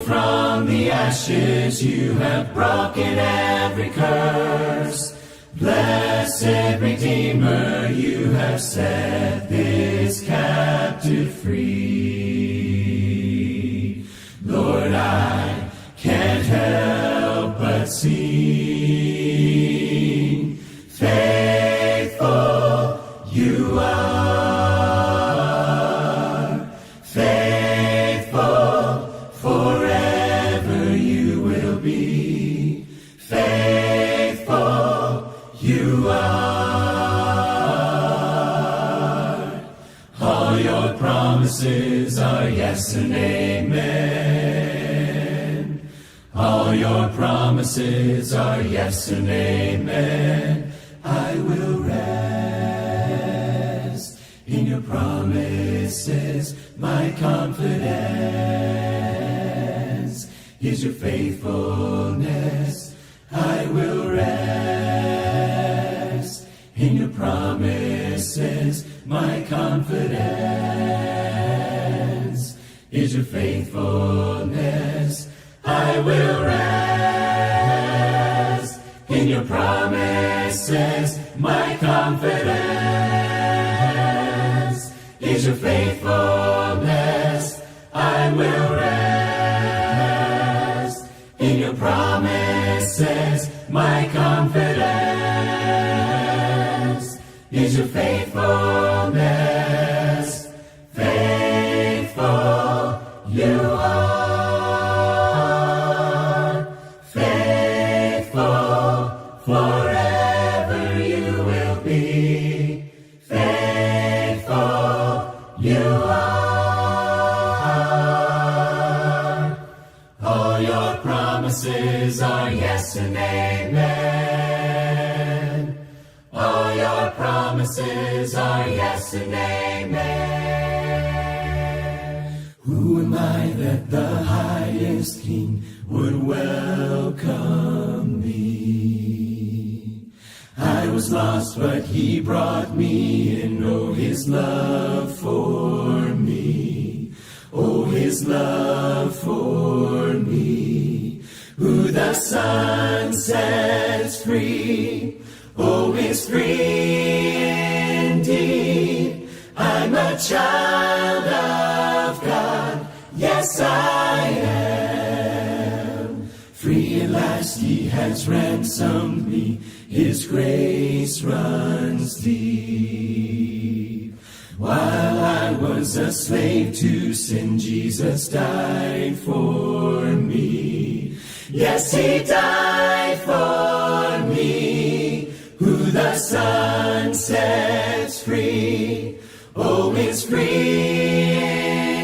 from the ashes you have broken every curse. Blessed Redeemer, you have set this captive free. Lord, I can't help but sing. Faithful you are, faithful forever you will be. Faithful you are. All your promises are yes and amen. All your promises are yes and amen. I will rest in your promises. My confidence is your faithfulness. I will rest in your promises. My confidence is your faithfulness. I will rest in your promises. My confidence is your faithfulness. I will rest in your promises. My confidence is your faithfulness. Faithful you are, faithful forever you will be. Faithful you are. All your promises are yes and amen. All your promises are yes and amen. Who am I that the highest King would welcome me? I was lost, but he brought me in. Oh, his love for me. Oh, his love for me. Who the Son sets free, oh, is free indeed. I'm a child of God. Yes, I am. Free at last he has ransomed me. His grace runs deep. While I was a slave to sin, Jesus died for me. Yes, he died for me. Who the Son sets free, oh, is free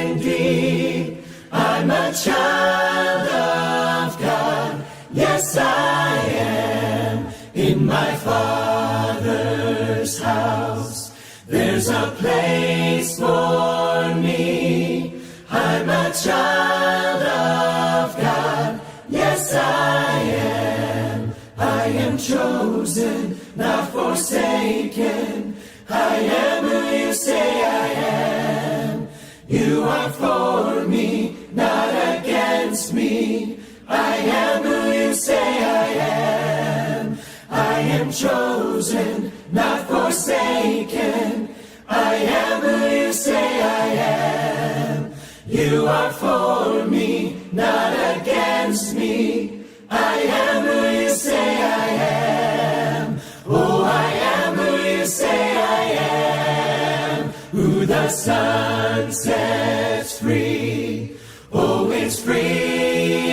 indeed. I'm a child of God. Yes, I am. In my Father's house, there's a place for me. I'm a child of God. Yes, I am. I am chosen, not forsaken. I am who you say I am. You are for me, not against me. I am who you say I am. I am chosen, not forsaken. I am who you say I am. You are for me, not against me. I am who you say I am. Oh, I am who you say I am. Who the Son sets free, oh, is free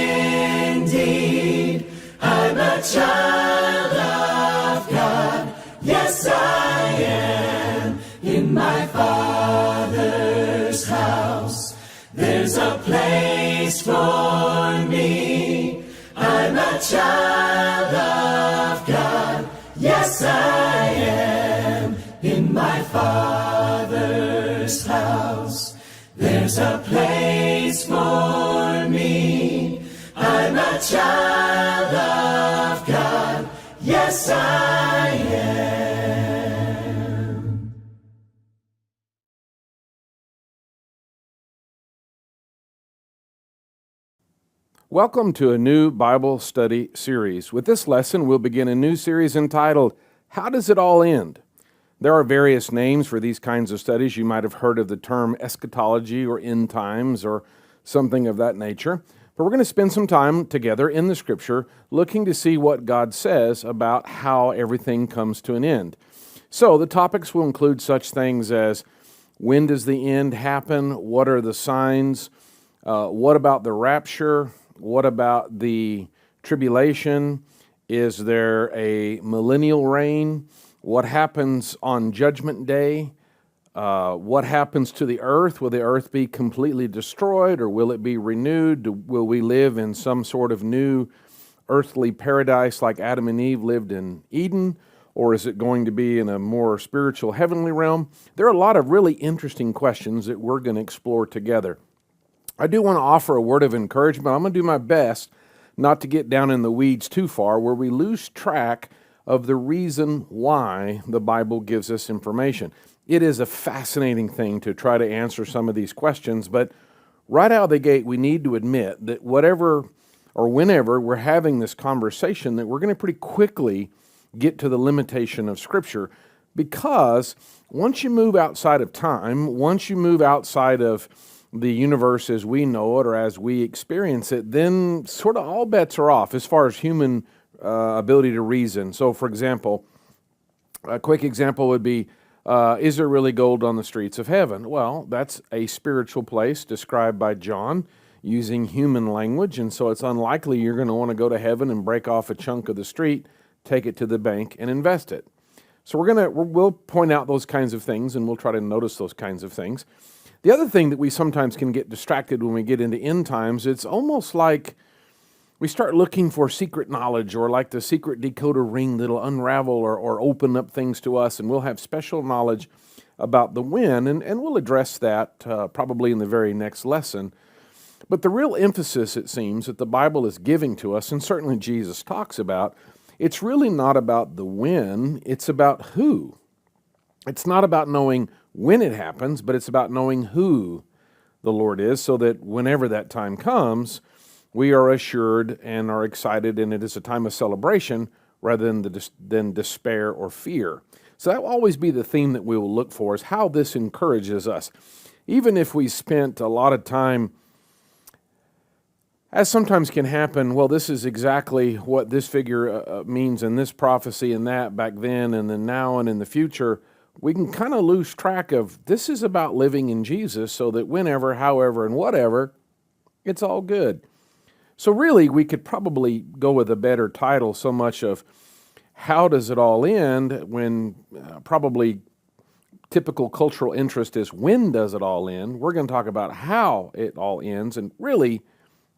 indeed. I'm a child of God. Yes, I am. In my Father's house, there's a place for me. I'm a child of God. Yes, I am. In my Father's house, there's a place for me. I'm a child of God. Yes, I am. Welcome to a new Bible study series. With this lesson, we'll begin a new series entitled, How Does It All End? There are various names for these kinds of studies. You might have heard of the term eschatology or end times or something of that nature. But we're going to spend some time together in the Scripture looking to see what God says about how everything comes to an end. So the topics will include such things as, when does the end happen? What are the signs? What about the rapture? What about the tribulation? Is there a millennial reign? What happens on Judgment Day? What happens to the earth? Will the earth be completely destroyed or will it be renewed? Will we live in some sort of new earthly paradise like Adam and Eve lived in Eden? Or is it going to be in a more spiritual heavenly realm? There are a lot of really interesting questions that we're going to explore together. I do want to offer a word of encouragement. I'm going to do my best not to get down in the weeds too far where we lose track of the reason why the Bible gives us information. It is a fascinating thing to try to answer some of these questions, but right out of the gate, we need to admit that whatever or whenever we're having this conversation, that we're going to pretty quickly get to the limitation of Scripture, because once you move outside of time, once you move outside of the universe as we know it or as we experience it, then sort of all bets are off as far as human ability to reason. So, for example, a quick example would be, is there really gold on the streets of heaven? Well, that's a spiritual place described by John using human language, and so it's unlikely you're going to want to go to heaven and break off a chunk of the street, take it to the bank, and invest it. So we'll point out those kinds of things, and we'll try to notice those kinds of things. The other thing that we sometimes can get distracted when we get into end times, it's almost like we start looking for secret knowledge, or like the secret decoder ring that'll unravel or open up things to us, and we'll have special knowledge about the when, and we'll address that probably in the very next lesson. But the real emphasis, it seems, that the Bible is giving to us, and certainly Jesus talks about, it's really not about the when, it's about who. It's not about knowing when it happens, but it's about knowing who the Lord is, so that whenever that time comes, we are assured and are excited, and it is a time of celebration rather than despair or fear. So that will always be the theme that we will look for, is how this encourages us. Even if we spent a lot of time, as sometimes can happen, well, this is exactly what this figure means in this prophecy and that back then and then now and in the future, we can kind of lose track of, this is about living in Jesus, so that whenever, however, and whatever, it's all good. So really, we could probably go with a better title, so much of how does it all end, when probably typical cultural interest is when does it all end. We're going to talk about how it all ends, and really,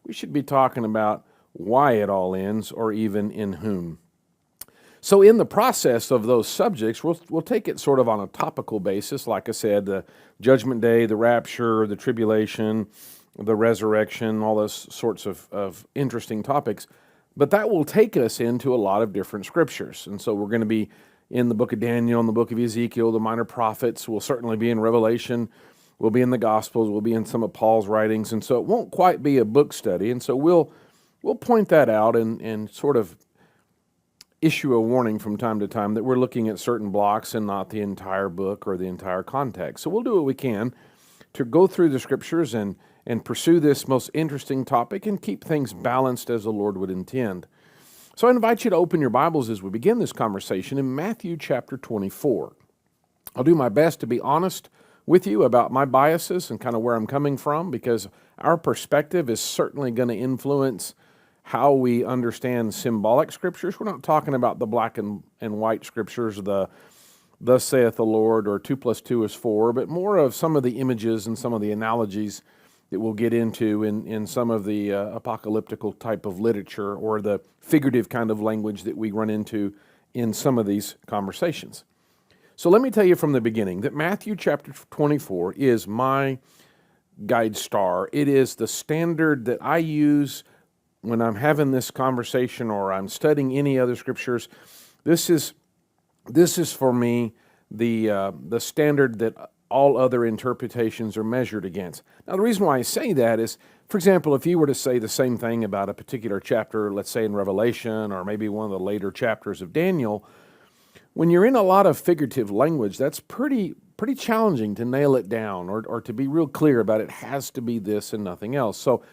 we should be talking about why it all ends, or even in whom. So in the process of those subjects, we'll take it sort of on a topical basis. Like I said, the Judgment Day, the rapture, the tribulation, the resurrection, all those sorts of interesting topics. But that will take us into a lot of different scriptures. And so we're going to be in the book of Daniel, in the book of Ezekiel, the minor prophets. We'll certainly be in Revelation. We'll be in the Gospels. We'll be in some of Paul's writings. And so it won't quite be a book study. And so we'll point that out and sort of issue a warning from time to time that we're looking at certain blocks and not the entire book or the entire context. So we'll do what we can to go through the scriptures and pursue this most interesting topic and keep things balanced as the Lord would intend. So I invite you to open your Bibles as we begin this conversation in Matthew chapter 24. I'll do my best to be honest with you about my biases and kind of where I'm coming from, because our perspective is certainly going to influence how we understand symbolic scriptures. We're not talking about the black and white scriptures, the thus saith the Lord, or 2 + 2 is 4, but more of some of the images and some of the analogies that we'll get into in some of the apocalyptical type of literature, or the figurative kind of language that we run into in some of these conversations. So let me tell you from the beginning that Matthew chapter 24 is my guide star. It is the standard that I use when I'm having this conversation or I'm studying any other scriptures. This is for me the standard that all other interpretations are measured against. Now, the reason why I say that is, for example, if you were to say the same thing about a particular chapter, let's say in Revelation or maybe one of the later chapters of Daniel, when you're in a lot of figurative language, that's pretty challenging to nail it down or to be real clear about it has to be this and nothing else. So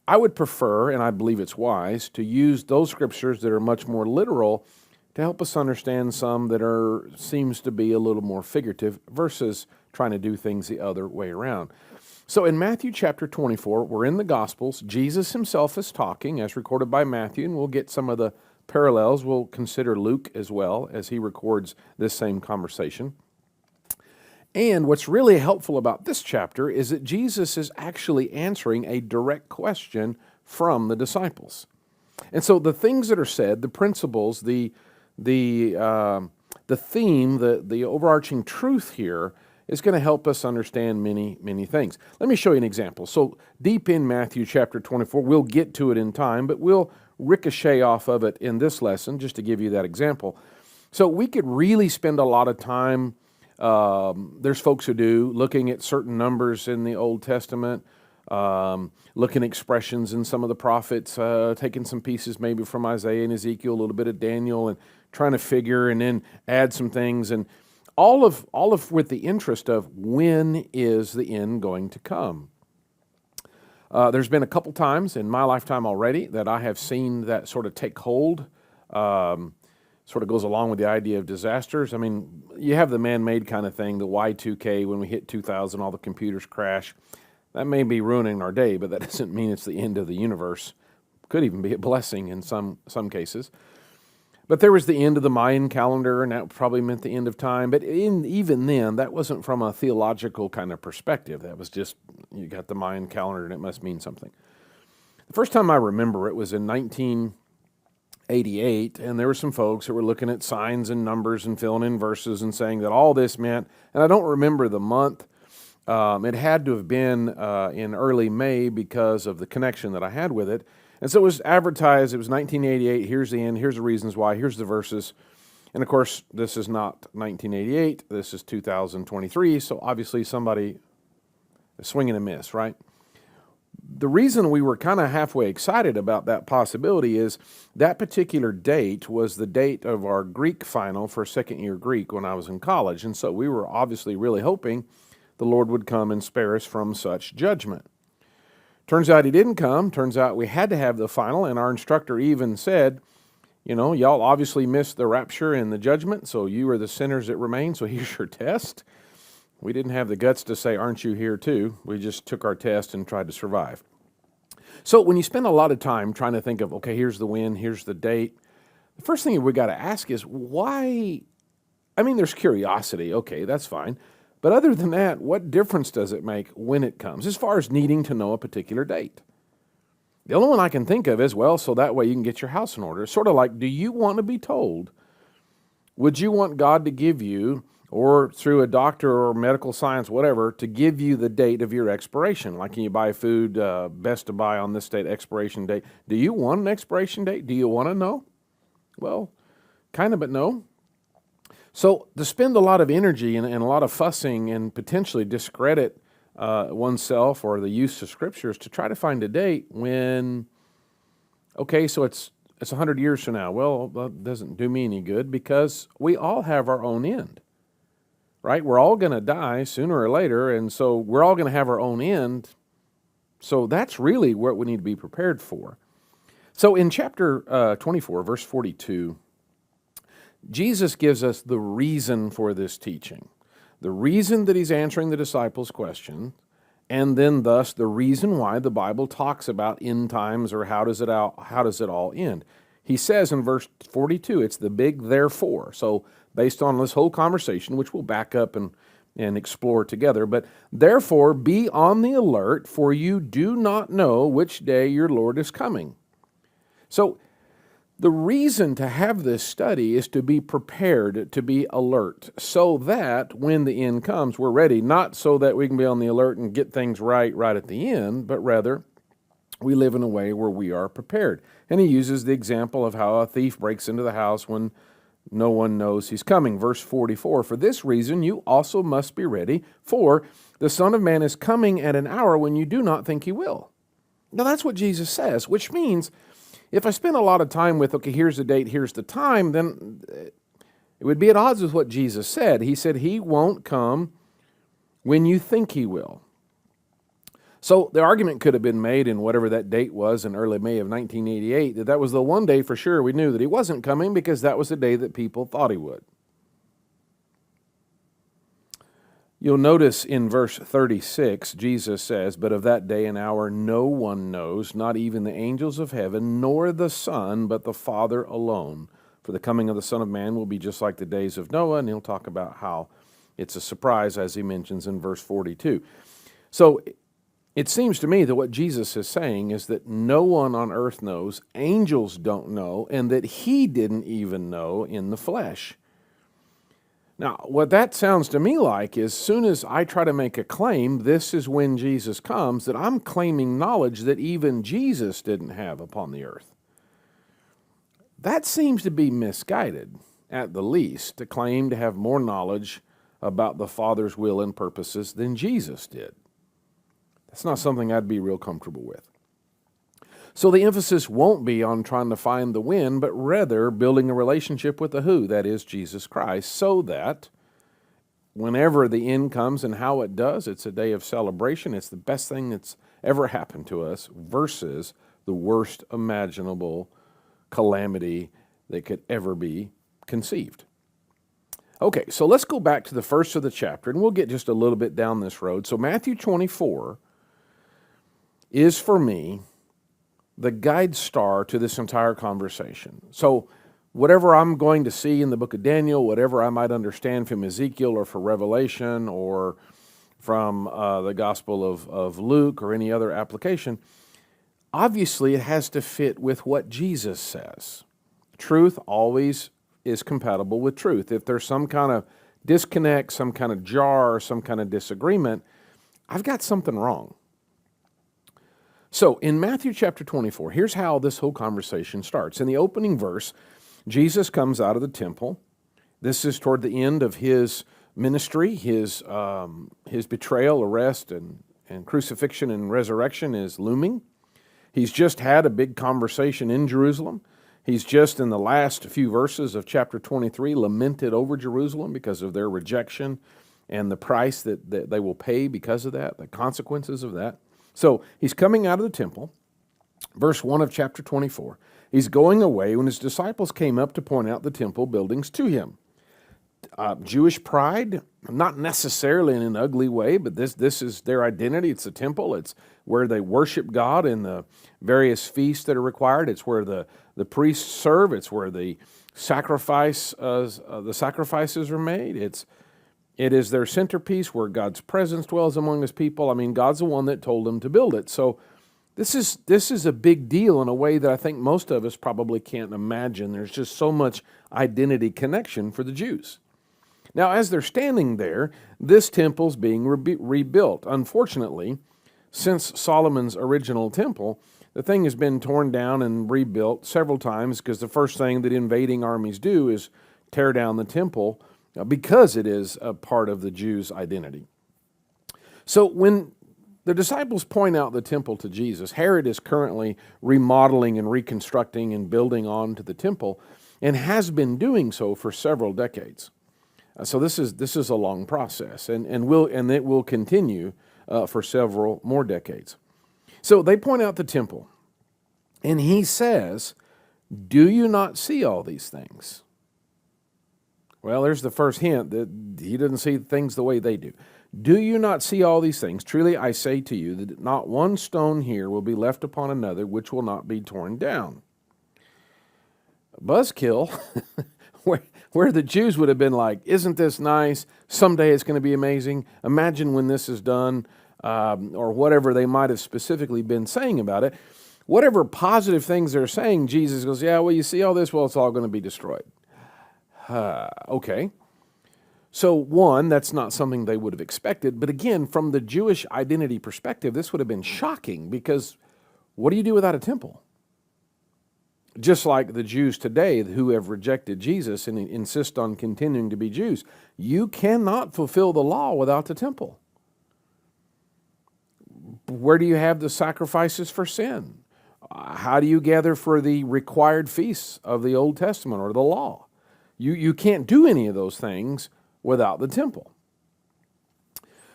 I would prefer, and I believe it's wise, to use those scriptures that are much more literal to help us understand some that seems to be a little more figurative versus trying to do things the other way around. So in Matthew chapter 24, we're in the Gospels. Jesus himself is talking as recorded by Matthew, and we'll get some of the parallels. We'll consider Luke as well as he records this same conversation. And what's really helpful about this chapter is that Jesus is actually answering a direct question from the disciples. And so the things that are said, the principles, the theme, the overarching truth here is going to help us understand many, many things. Let me show you an example. So deep in Matthew chapter 24, we'll get to it in time, but we'll ricochet off of it in this lesson just to give you that example. So we could really spend a lot of time, there's folks who do, looking at certain numbers in the Old Testament, looking at expressions in some of the prophets, taking some pieces maybe from Isaiah and Ezekiel, a little bit of Daniel, and trying to figure and then add some things, and all of with the interest of when is the end going to come. There's been a couple times in my lifetime already that I have seen that sort of take hold, sort of goes along with the idea of disasters. I mean, you have the man-made kind of thing, the Y2K, when we hit 2000, all the computers crash. That may be ruining our day, but that doesn't mean it's the end of the universe. Could even be a blessing in some cases. But there was the end of the Mayan calendar, and that probably meant the end of time. But even then, that wasn't from a theological kind of perspective. That was just, you got the Mayan calendar, and it must mean something. The first time I remember it was in 1988, and there were some folks that were looking at signs and numbers and filling in verses and saying that all this meant, and I don't remember the month. It had to have been in early May because of the connection that I had with it. And so it was advertised, it was 1988, here's the end, here's the reasons why, here's the verses. And of course, this is not 1988, this is 2023, so obviously somebody is swinging a miss, right? The reason we were kind of halfway excited about that possibility is that particular date was the date of our Greek final for second year Greek when I was in college. And so we were obviously really hoping the Lord would come and spare us from such judgment. Turns out he didn't come. Turns out we had to have the final, and our instructor even said, you know, y'all obviously missed the rapture and the judgment, so you are the sinners that remain, so here's your test. We didn't have the guts to say, aren't you here too? We just took our test and tried to survive. So when you spend a lot of time trying to think of, okay, here's the when, here's the date, the first thing we got to ask is why? I mean, there's curiosity. Okay, that's fine. But other than that, what difference does it make when it comes, as far as needing to know a particular date? The only one I can think of is, well, so that way you can get your house in order. It's sort of like, do you want to be told? Would you want God to give you, or through a doctor or medical science, whatever, to give you the date of your expiration? Like when you buy food, best to buy on this date, expiration date. Do you want an expiration date? Do you want to know? Well, kind of, but no. So to spend a lot of energy and a lot of fussing and potentially discredit oneself or the use of scriptures to try to find a date when, okay, so it's 100 years from now. Well, that doesn't do me any good because we all have our own end, right? We're all going to die sooner or later, and so we're all going to have our own end. So that's really what we need to be prepared for. So in chapter 24, verse 42, Jesus gives us the reason for this teaching, the reason that he's answering the disciples' question, and then thus the reason why the Bible talks about end times or how does it all end. He says in verse 42, it's the big therefore. So based on this whole conversation, which we'll back up and explore together, but therefore be on the alert, for you do not know which day your Lord is coming. So the reason to have this study is to be prepared, to be alert, so that when the end comes, we're ready, not so that we can be on the alert and get things right at the end, but rather we live in a way where we are prepared. And he uses the example of how a thief breaks into the house when no one knows he's coming. Verse 44, for this reason you also must be ready, for the Son of Man is coming at an hour when you do not think he will. Now that's what Jesus says, which means if I spend a lot of time with, okay, here's the date, here's the time, then it would be at odds with what Jesus said. He said he won't come when you think he will. So the argument could have been made in whatever that date was in early May of 1988, that was the one day for sure we knew that he wasn't coming because that was the day that people thought he would. You'll notice in verse 36, Jesus says, but of that day and hour no one knows, not even the angels of heaven, nor the Son, but the Father alone. For the coming of the Son of Man will be just like the days of Noah, and he'll talk about how it's a surprise, as he mentions in verse 42. So it seems to me that what Jesus is saying is that no one on earth knows, angels don't know, and that he didn't even know in the flesh. Now, what that sounds to me like is as soon as I try to make a claim, this is when Jesus comes, that I'm claiming knowledge that even Jesus didn't have upon the earth. That seems to be misguided, at the least, to claim to have more knowledge about the Father's will and purposes than Jesus did. That's not something I'd be real comfortable with. So the emphasis won't be on trying to find the when, but rather building a relationship with the who, that is Jesus Christ, so that whenever the end comes and how it does, it's a day of celebration. It's the best thing that's ever happened to us versus the worst imaginable calamity that could ever be conceived. Okay, so let's go back to the first of the chapter, and we'll get just a little bit down this road. So Matthew 24 is, for me, the guide star to this entire conversation. So whatever I'm going to see in the book of Daniel, whatever I might understand from Ezekiel or from Revelation or from the Gospel of Luke or any other application, obviously it has to fit with what Jesus says. Truth always is compatible with truth. If there's some kind of disconnect, some kind of jar, some kind of disagreement, I've got something wrong. So in Matthew chapter 24, here's how this whole conversation starts. In the opening verse, Jesus comes out of the temple. This is toward the end of his ministry. His betrayal, arrest, and crucifixion and resurrection is looming. He's just had a big conversation in Jerusalem. He's just in the last few verses of chapter 23 lamented over Jerusalem because of their rejection and the price that they will pay because of that, the consequences of that. So he's coming out of the temple, verse 1 of chapter 24. He's going away when his disciples came up to point out the temple buildings to him. Jewish pride, not necessarily in an ugly way, but this is their identity. It's the temple. It's where they worship God in the various feasts that are required. It's where the priests serve. It's where the sacrifices are made. It is their centerpiece where God's presence dwells among his people. I mean, God's the one that told them to build it. So this is a big deal in a way that I think most of us probably can't imagine. There's just so much identity connection for the Jews. Now, as they're standing there, this temple's being rebuilt. Unfortunately, since Solomon's original temple, the thing has been torn down and rebuilt several times because the first thing that invading armies do is tear down the temple because it is a part of the Jews' identity. So when the disciples point out the temple to Jesus, Herod is currently remodeling and reconstructing and building onto the temple and has been doing so for several decades. So this is a long process, and it will continue for several more decades. So they point out the temple, and he says, "Do you not see all these things?" Well, there's the first hint that he doesn't see things the way they do. "Do you not see all these things? Truly I say to you that not one stone here will be left upon another which will not be torn down." Buzzkill, where the Jews would have been like, "Isn't this nice? Someday it's going to be amazing. Imagine when this is done," or whatever they might have specifically been saying about it. Whatever positive things they're saying, Jesus goes, "Yeah, well, you see all this? Well, it's all going to be destroyed." Okay. So one, that's not something they would have expected. But again, from the Jewish identity perspective, this would have been shocking because what do you do without a temple? Just like the Jews today who have rejected Jesus and insist on continuing to be Jews. You cannot fulfill the law without the temple. Where do you have the sacrifices for sin? How do you gather for the required feasts of the Old Testament or the law? You can't do any of those things without the temple.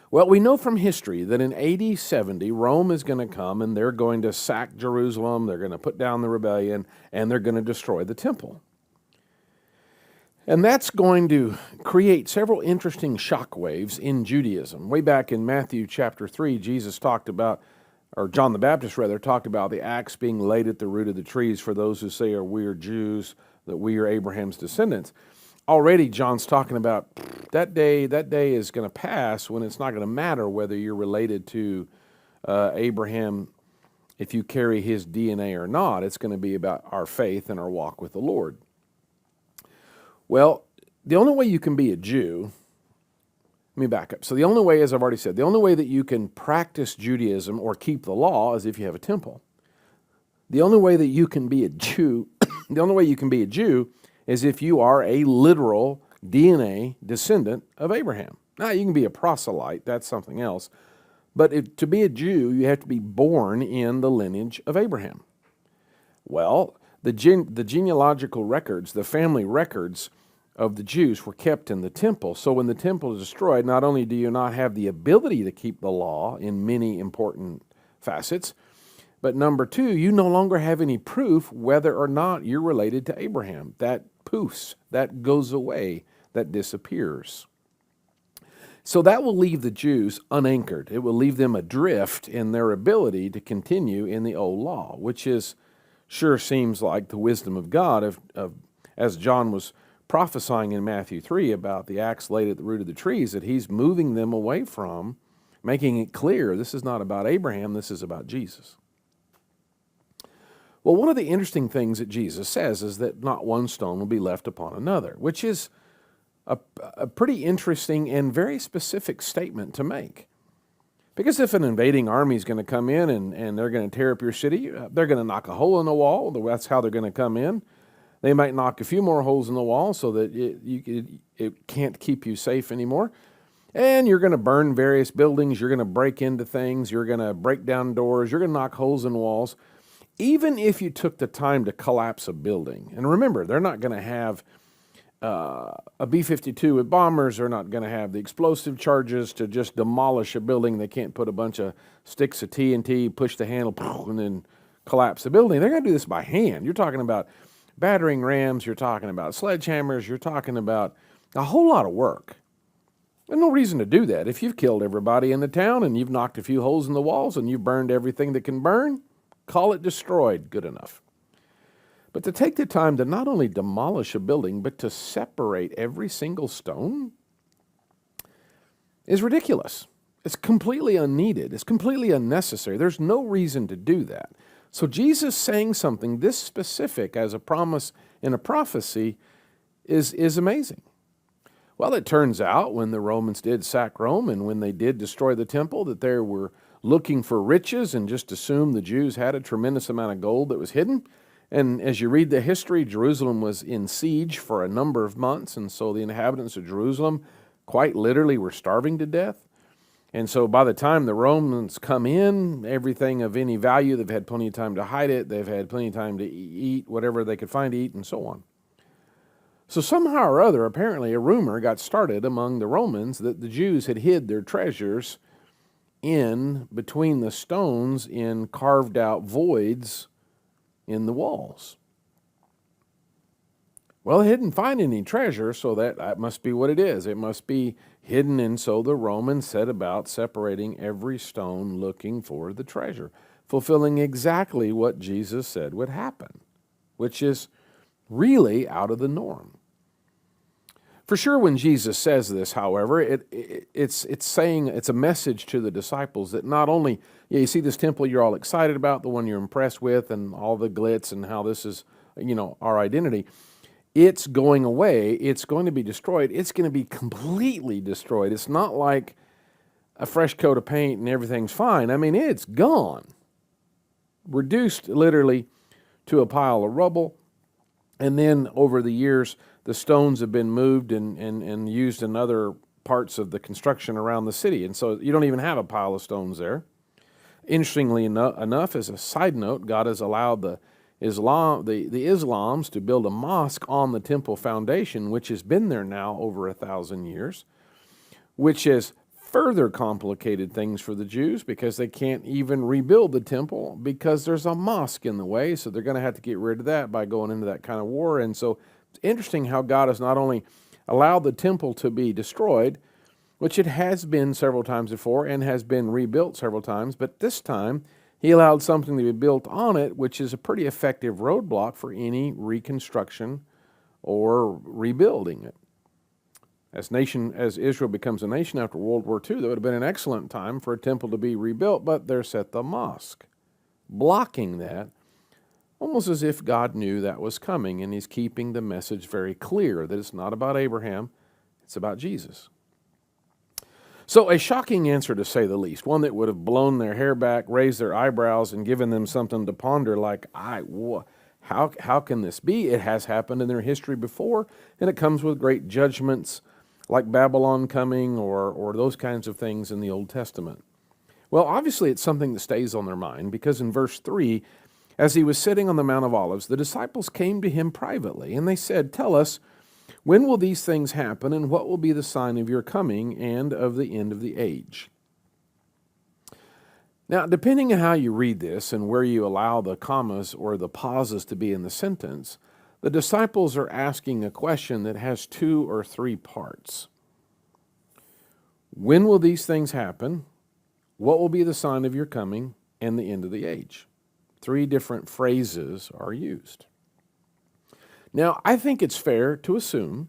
Well, we know from history that in AD 70, Rome is going to come and they're going to sack Jerusalem, they're going to put down the rebellion, and they're going to destroy the temple. And that's going to create several interesting shockwaves in Judaism. Way back in Matthew chapter 3, Jesus talked about, or John the Baptist rather, talked about the axe being laid at the root of the trees for those who say, we are Jews, that we are Abraham's descendants. Already John's talking about that day is going to pass when it's not going to matter whether you're related to Abraham if you carry his DNA or not. It's going to be about our faith and our walk with the Lord. Well, the only way you can be a Jew, let me back up. So the only way, as I've already said, the only way that you can practice Judaism or keep the law is if you have a temple. The only way that you can be a Jew, the only way you can be a Jew is if you are a literal DNA descendant of Abraham. Now, you can be a proselyte, that's something else. But to be a Jew, you have to be born in the lineage of Abraham. Well, the genealogical records, the family records of the Jews were kept in the temple. So when the temple is destroyed, not only do you not have the ability to keep the law in many important facets, but number two, you no longer have any proof whether or not you're related to Abraham. That poofs, that goes away, that disappears. So that will leave the Jews unanchored. It will leave them adrift in their ability to continue in the old law, which sure seems like the wisdom of God, as John was prophesying in Matthew 3 about the axe laid at the root of the trees, that he's moving them away from, making it clear this is not about Abraham, this is about Jesus. Well, one of the interesting things that Jesus says is that not one stone will be left upon another, which is a pretty interesting and very specific statement to make. Because if an invading army is going to come in and they're going to tear up your city, they're going to knock a hole in the wall. That's how they're going to come in. They might knock a few more holes in the wall so that it can't keep you safe anymore. And you're going to burn various buildings. You're going to break into things. You're going to break down doors. You're going to knock holes in walls. Even if you took the time to collapse a building, and remember, they're not going to have a B-52 with bombers. They're not going to have the explosive charges to just demolish a building. They can't put a bunch of sticks of TNT, push the handle, and then collapse the building. They're going to do this by hand. You're talking about battering rams. You're talking about sledgehammers. You're talking about a whole lot of work. There's no reason to do that. If you've killed everybody in the town and you've knocked a few holes in the walls and you've burned everything that can burn, call it destroyed, good enough. But to take the time to not only demolish a building, but to separate every single stone is ridiculous. It's completely unneeded. It's completely unnecessary. There's no reason to do that. So Jesus saying something this specific as a promise in a prophecy is amazing. Well, it turns out when the Romans did sack Rome and when they did destroy the temple, that they were looking for riches and just assumed the Jews had a tremendous amount of gold that was hidden. And as you read the history, Jerusalem was in siege for a number of months, and so the inhabitants of Jerusalem quite literally were starving to death. And so by the time the Romans come in, everything of any value, they've had plenty of time to hide it, they've had plenty of time to eat whatever they could find to eat, and so on. So somehow or other, apparently a rumor got started among the Romans that the Jews had hid their treasures in between the stones in carved out voids in the walls. Well, they didn't find any treasure, so that must be what it is. It must be hidden, and so the Romans set about separating every stone looking for the treasure, fulfilling exactly what Jesus said would happen, which is really out of the norm. For sure, when Jesus says this, however, it's saying, it's a message to the disciples that not only, you see this temple you're all excited about, the one you're impressed with, and all the glitz and how this is, our identity. It's going away. It's going to be destroyed. It's going to be completely destroyed. It's not like a fresh coat of paint and everything's fine. I mean, it's gone. Reduced literally to a pile of rubble. And then over the years, the stones have been moved and used in other parts of the construction around the city. And so you don't even have a pile of stones there. Interestingly enough, as a side note, God has allowed the Islams to build a mosque on the temple foundation, which has been there now over 1,000 years, which has further complicated things for the Jews because they can't even rebuild the temple because there's a mosque in the way, so they're going to have to get rid of that by going into that kind of war. And so it's interesting how God has not only allowed the temple to be destroyed, which it has been several times before and has been rebuilt several times, but this time he allowed something to be built on it, which is a pretty effective roadblock for any reconstruction or rebuilding it. As Israel becomes a nation after World War II, that would have been an excellent time for a temple to be rebuilt, but there's set the mosque, blocking that, almost as if God knew that was coming, and he's keeping the message very clear that it's not about Abraham, it's about Jesus. So a shocking answer, to say the least, one that would have blown their hair back, raised their eyebrows, and given them something to ponder like, how can this be? It has happened in their history before, and it comes with great judgments like Babylon coming or those kinds of things in the Old Testament. Well, obviously it's something that stays on their mind because in verse 3, as he was sitting on the Mount of Olives, the disciples came to him privately, and they said, "Tell us, when will these things happen, and what will be the sign of your coming and of the end of the age?" Now, depending on how you read this and where you allow the commas or the pauses to be in the sentence, the disciples are asking a question that has 2 or 3 parts. When will these things happen? What will be the sign of your coming and the end of the age? 3 different phrases are used. Now, I think it's fair to assume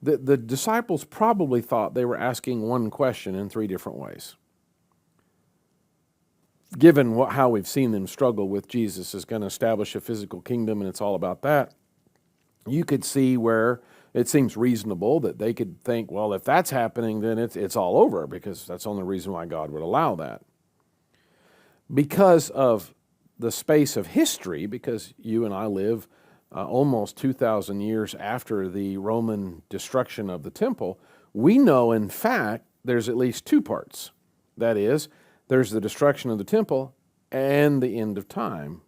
that the disciples probably thought they were asking one question in 3 different ways. Given how we've seen them struggle with Jesus is going to establish a physical kingdom and it's all about that, you could see where it seems reasonable that they could think, well, if that's happening, then it's all over, because that's the only reason why God would allow that. Because of the space of history, because you and I live almost 2,000 years after the Roman destruction of the temple, we know, in fact, there's at least 2 parts. That is, there's the destruction of the temple and the end of time.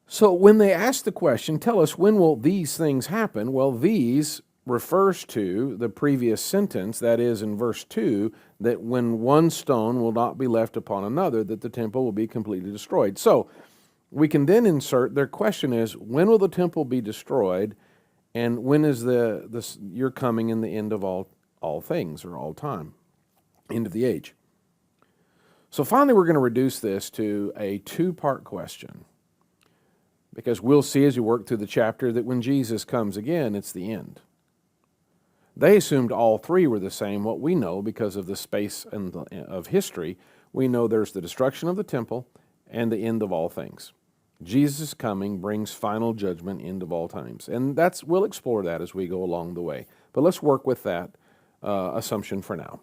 So when they ask the question, tell us, when will these things happen? Well, these refers to the previous sentence, that is in verse 2, that when one stone will not be left upon another, that the temple will be completely destroyed. So we can then insert, their question is, when will the temple be destroyed, and when is your coming in the end of all things, or all time, end of the age? So finally we're going to reduce this to a 2-part question, because we'll see as we work through the chapter that when Jesus comes again, it's the end. They assumed all 3 were the same. What we know, because of the space of history, we know there's the destruction of the temple and the end of all things. Jesus' coming brings final judgment, end of all times. And we'll explore that as we go along the way. But let's work with that assumption for now.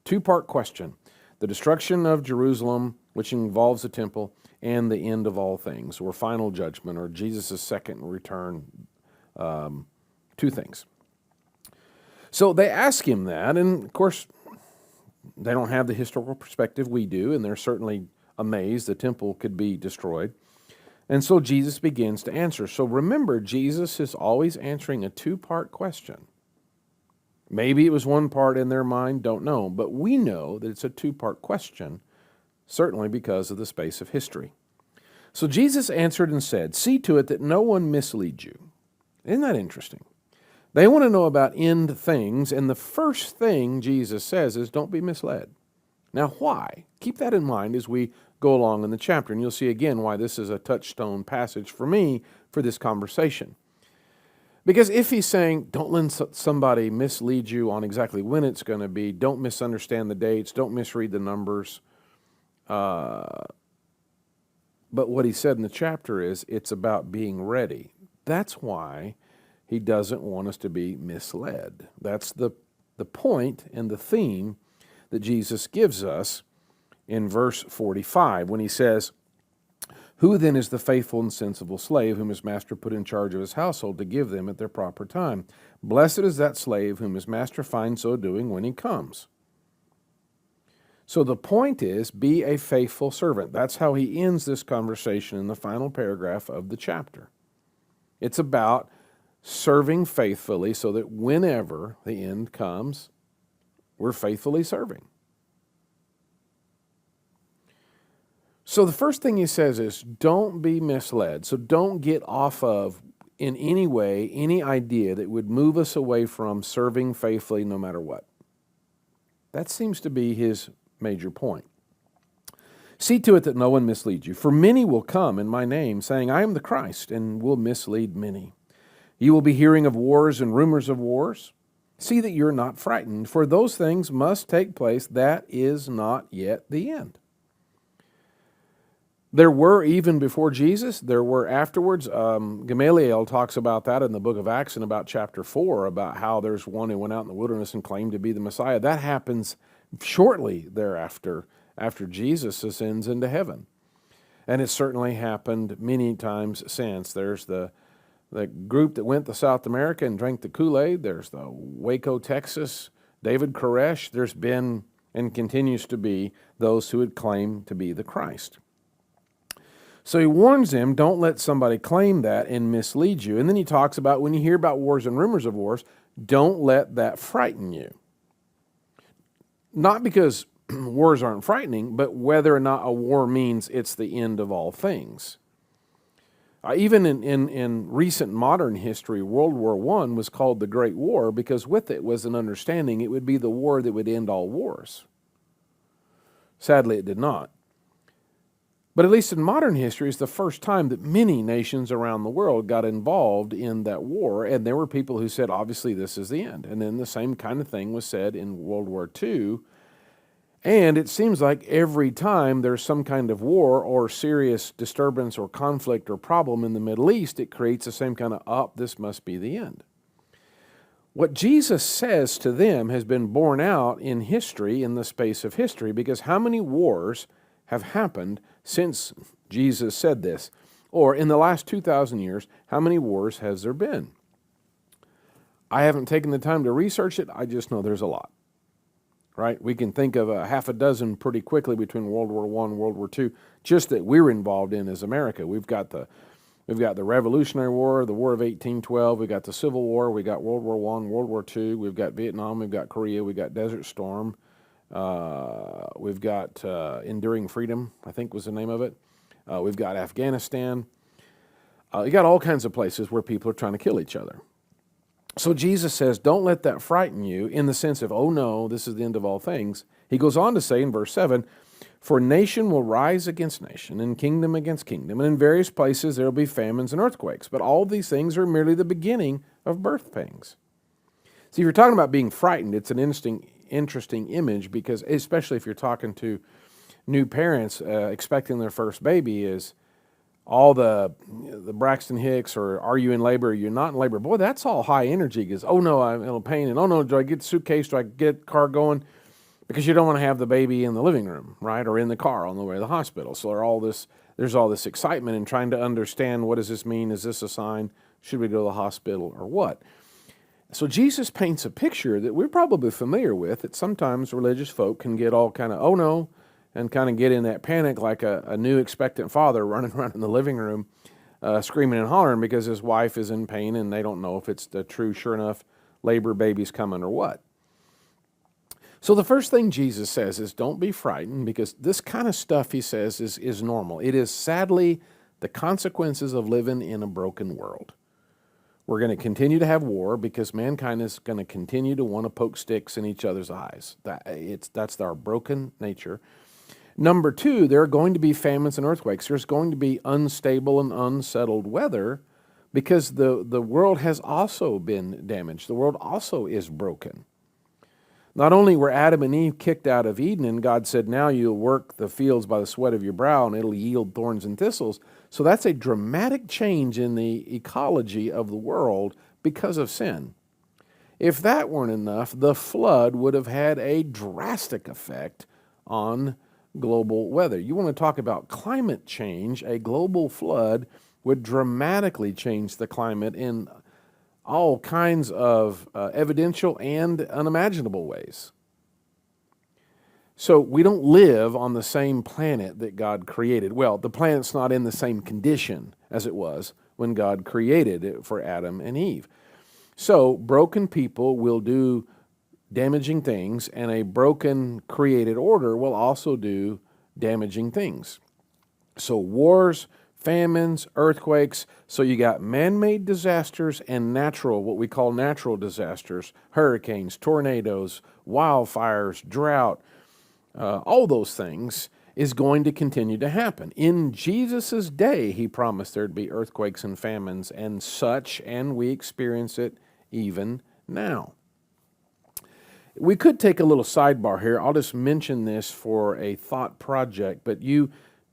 2-part question: the destruction of Jerusalem, which involves the temple, and the end of all things, or final judgment, or Jesus' second return. 2 things. So they ask him that, and of course, they don't have the historical perspective we do, and they're certainly amazed the temple could be destroyed. And so Jesus begins to answer. So remember, Jesus is always answering a 2-part question. Maybe it was 1 part in their mind, don't know, but we know that it's a 2-part question, certainly because of the space of history. So Jesus answered and said, "See to it that no one misleads you." Isn't that interesting? They want to know about end things, and the first thing Jesus says is, don't be misled. Now, why? Keep that in mind as we go along in the chapter, and you'll see again why this is a touchstone passage for me for this conversation. Because if he's saying, don't let somebody mislead you on exactly when it's going to be, don't misunderstand the dates, don't misread the numbers, but what he said in the chapter is, it's about being ready. That's why he doesn't want us to be misled. That's the point and the theme that Jesus gives us in verse 45 when he says, Who then is the faithful and sensible slave whom his master put in charge of his household to give them at their proper time? Blessed is that slave whom his master finds so doing when he comes. So the point is, be a faithful servant. That's how he ends this conversation in the final paragraph of the chapter. It's about serving faithfully so that whenever the end comes, we're faithfully serving. So the first thing he says is, don't be misled. So don't get off of, in any way, any idea that would move us away from serving faithfully no matter what. That seems to be his major point. See to it that no one misleads you. For many will come in my name, saying, I am the Christ, and will mislead many. You will be hearing of wars and rumors of wars. See that you're not frightened, for those things must take place. That is not yet the end. There were, even before Jesus, there were afterwards. Gamaliel talks about that in the book of Acts in about chapter 4, about how there's one who went out in the wilderness and claimed to be the Messiah. That happens shortly thereafter, after Jesus ascends into heaven. And it's certainly happened many times since. There's the group that went to South America and drank the Kool-Aid. There's the Waco, Texas, David Koresh. There's been and continues to be those who would claim to be the Christ. So he warns them, don't let somebody claim that and mislead you. And then he talks about when you hear about wars and rumors of wars, don't let that frighten you. Not because wars aren't frightening, but whether or not a war means it's the end of all things. Even in recent modern history, World War I was called the Great War because with it was an understanding it would be the war that would end all wars. Sadly, it did not. But at least in modern history, it's the first time that many nations around the world got involved in that war, and there were people who said, obviously, this is the end. And then the same kind of thing was said in World War II. And it seems like every time there's some kind of war or serious disturbance or conflict or problem in the Middle East, it creates the same kind of, this must be the end. What Jesus says to them has been borne out in history, in the space of history, because how many wars have happened since Jesus said this? Or in the last 2,000 years, how many wars has there been? I haven't taken the time to research it. I just know there's a lot, right? We can think of a half a dozen pretty quickly between World War I and World War II, just that we're involved in as America. We've got the Revolutionary War, the War of 1812. We've got the Civil War. We got World War I, World War II. We've got Vietnam. We've got Korea. We've got Desert Storm. We've got Enduring Freedom, I think was the name of it. We've got Afghanistan. You got all kinds of places where people are trying to kill each other. So Jesus says, don't let that frighten you in the sense of, oh no, this is the end of all things. He goes on to say in verse 7, for nation will rise against nation and kingdom against kingdom, and in various places there will be famines and earthquakes. But all these things are merely the beginning of birth pangs. See, if you're talking about being frightened, it's an interesting image because, especially if you're talking to new parents expecting their first baby, is all the Braxton Hicks or are you in labor or you're not in labor. Boy, that's all high energy because, oh no, I'm in pain, and oh no, do I get the suitcase, do I get car going? Because you don't want to have the baby in the living room, right, or in the car on the way to the hospital. So there's all this excitement in trying to understand, what does this mean? Is this a sign? Should we go to the hospital or what? So Jesus paints a picture that we're probably familiar with, that sometimes religious folk can get all kind of, oh no, and kind of get in that panic like a new expectant father running around in the living room screaming and hollering because his wife is in pain and they don't know if it's the true, sure enough, labor baby's coming or what. So the first thing Jesus says is don't be frightened, because this kind of stuff, he says, is normal. It is sadly the consequences of living in a broken world. We're going to continue to have war because mankind is going to continue to want to poke sticks in each other's eyes. That's our broken nature. Number two, there are going to be famines and earthquakes. There's going to be unstable and unsettled weather because the world has also been damaged. The world also is broken. Not only were Adam and Eve kicked out of Eden, and God said, now you'll work the fields by the sweat of your brow, and it'll yield thorns and thistles. So that's a dramatic change in the ecology of the world because of sin. If that weren't enough, the flood would have had a drastic effect on global weather. You want to talk about climate change, a global flood would dramatically change the climate in all kinds of evidential and unimaginable ways. So we don't live on the same planet that God created. Well, the planet's not in the same condition as it was when God created it for Adam and Eve. So broken people will do damaging things, and a broken created order will also do damaging things. So wars, famines, earthquakes. So you got man-made disasters and natural, what we call natural disasters, hurricanes, tornadoes, wildfires, drought, all those things is going to continue to happen. In Jesus' day, he promised there'd be earthquakes and famines and such, and we experience it even now. We could take a little sidebar here. I'll just mention this for a thought project, but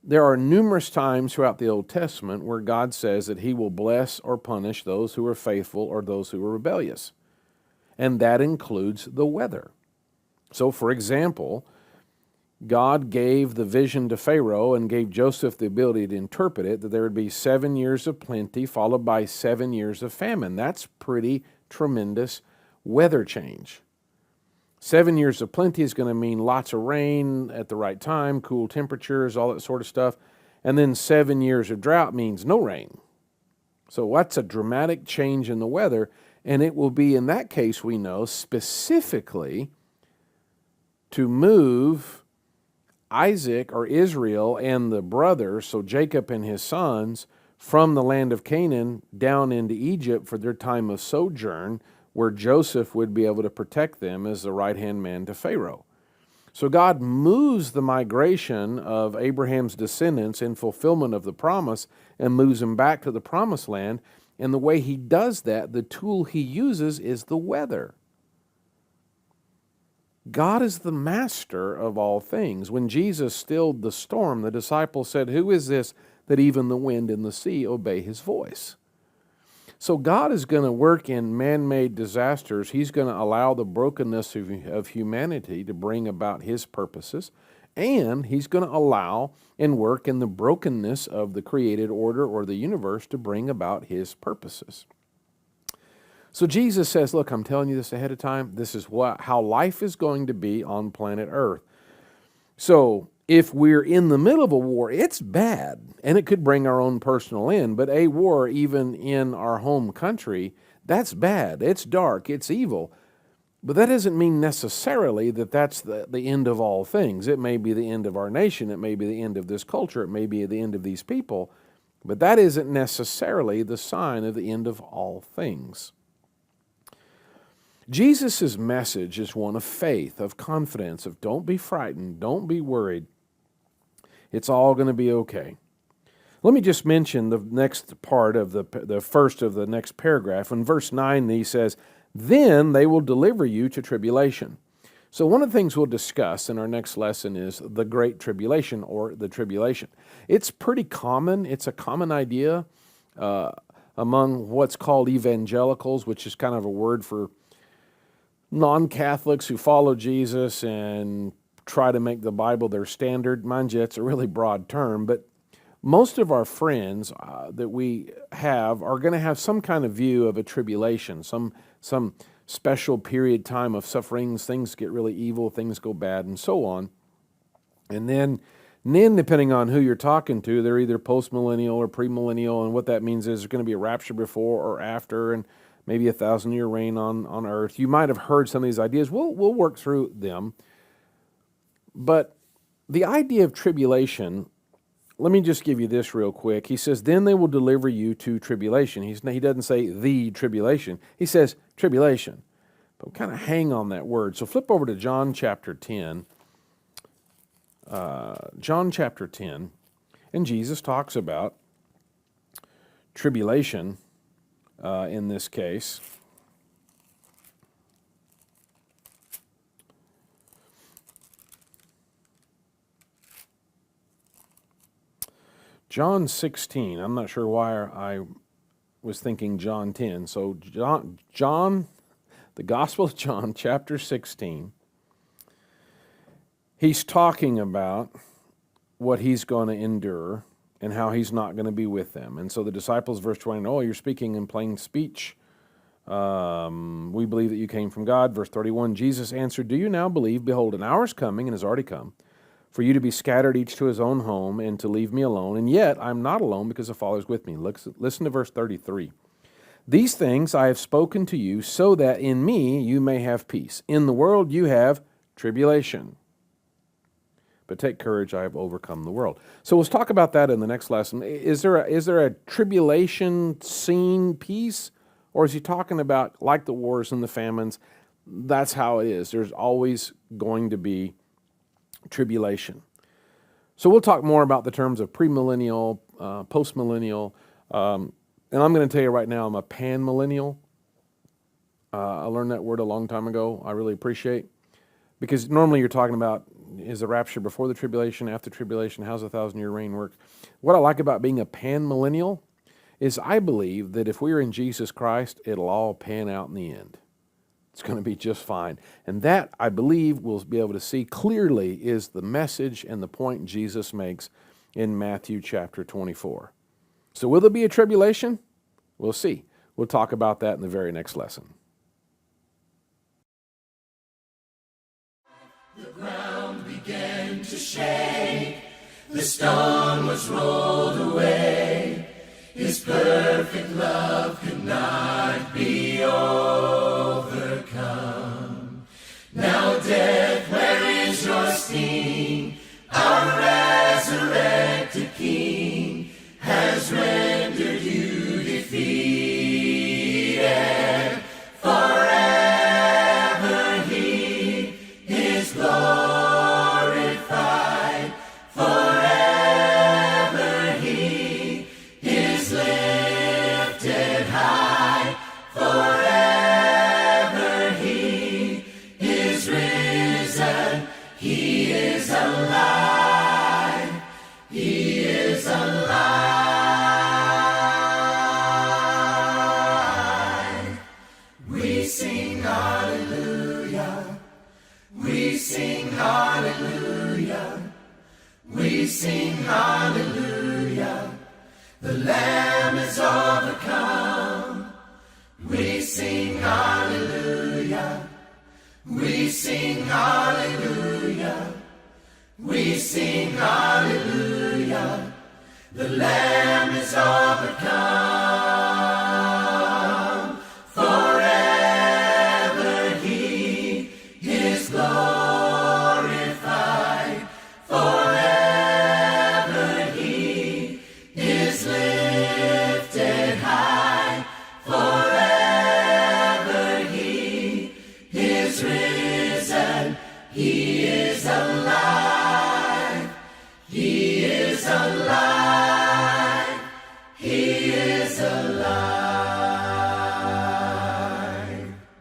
there are numerous times throughout the Old Testament where God says that he will bless or punish those who are faithful or those who are rebellious. And that includes the weather. So, for example, God gave the vision to Pharaoh and gave Joseph the ability to interpret it, that there would be 7 years of plenty followed by 7 years of famine. That's pretty tremendous weather change. 7 years of plenty is going to mean lots of rain at the right time, cool temperatures, all that sort of stuff. And then 7 years of drought means no rain. So that's a dramatic change in the weather. And it will be, in that case, we know, specifically to move Isaac or Israel and the brothers, so Jacob and his sons, from the land of Canaan down into Egypt for their time of sojourn, where Joseph would be able to protect them as the right-hand man to Pharaoh. So God moves the migration of Abraham's descendants in fulfillment of the promise and moves them back to the promised land. And the way he does that, the tool he uses is the weather. God is the master of all things. When Jesus stilled the storm, the disciples said, "Who is this that even the wind and the sea obey his voice?" So God is going to work in man-made disasters. He's going to allow the brokenness of humanity to bring about his purposes, and he's going to allow and work in the brokenness of the created order or the universe to bring about his purposes. So Jesus says, look, I'm telling you this ahead of time. This is how life is going to be on planet Earth. So if we're in the middle of a war, it's bad, and it could bring our own personal end. But a war, even in our home country, that's bad. It's dark. It's evil. But that doesn't mean necessarily that that's the end of all things. It may be the end of our nation. It may be the end of this culture. It may be the end of these people. But that isn't necessarily the sign of the end of all things. Jesus' message is one of faith, of confidence, of don't be frightened, don't be worried. It's all going to be okay. Let me just mention the next part of the first of the next paragraph. In verse 9, he says, "Then they will deliver you to tribulation." So one of the things we'll discuss in our next lesson is the Great Tribulation or the tribulation. It's pretty common. It's a common idea among what's called evangelicals, which is kind of a word for non-Catholics who follow Jesus and try to make the Bible their standard. Mind you, it's a really broad term, but most of our friends that we have are going to have some kind of view of a tribulation, some special period time of sufferings, things get really evil, things go bad, and so on. And then depending on who you're talking to, they're either post-millennial or premillennial, and what that means is there's going to be a rapture before or after, and maybe 1,000-year reign on earth. You might have heard some of these ideas. We'll work through them. But the idea of tribulation, let me just give you this real quick. He says, then they will deliver you to tribulation. He doesn't say the tribulation. He says tribulation. But kind of hang on that word. So flip over to John chapter 10. John chapter 10. And Jesus talks about tribulation in this case. John 16, I'm not sure why I was thinking John 10. So John, the Gospel of John, chapter 16. He's talking about what he's going to endure and how he's not going to be with them. And so the disciples, verse 20, oh, you're speaking in plain speech. We believe that you came from God. Verse 31, Jesus answered, do you now believe? Behold, an hour is coming and has already come for you to be scattered each to his own home and to leave me alone. And yet I'm not alone because the Father is with me. Listen to verse 33. These things I have spoken to you so that in me you may have peace. In the world you have tribulation. But take courage, I have overcome the world. So let's talk about that in the next lesson. Is there a tribulation scene piece? Or is he talking about, like the wars and the famines, that's how it is. There's always going to be tribulation. So we'll talk more about the terms of premillennial, postmillennial, and I'm going to tell you right now, I'm a panmillennial. I learned that word a long time ago. I really appreciate, because normally you're talking about, is the rapture before the tribulation, after tribulation, how's the 1,000-year reign work? What I like about being a panmillennial is I believe that if we are in Jesus Christ, it'll all pan out in the end. It's going to be just fine. And that, I believe, we'll be able to see clearly is the message and the point Jesus makes in Matthew chapter 24. So will there be a tribulation? We'll see. We'll talk about that in the very next lesson. The ground began to shake, the stone was rolled away. His perfect love could not be overcome. Now death, where is your sting? Our resurrected King has rendered you defeated. Forever he is glorified. Forever he is lifted high. Forever he is risen. He is alive. He is alive. We sing hallelujah. We sing hallelujah. We sing hallelujah. The Lamb is overcome. We sing hallelujah. We sing hallelujah. We sing hallelujah. The Lamb is overcome. Forever he is glorified. Forever he is lifted high. Forever he is risen. He is alive. He is alive. He is alive.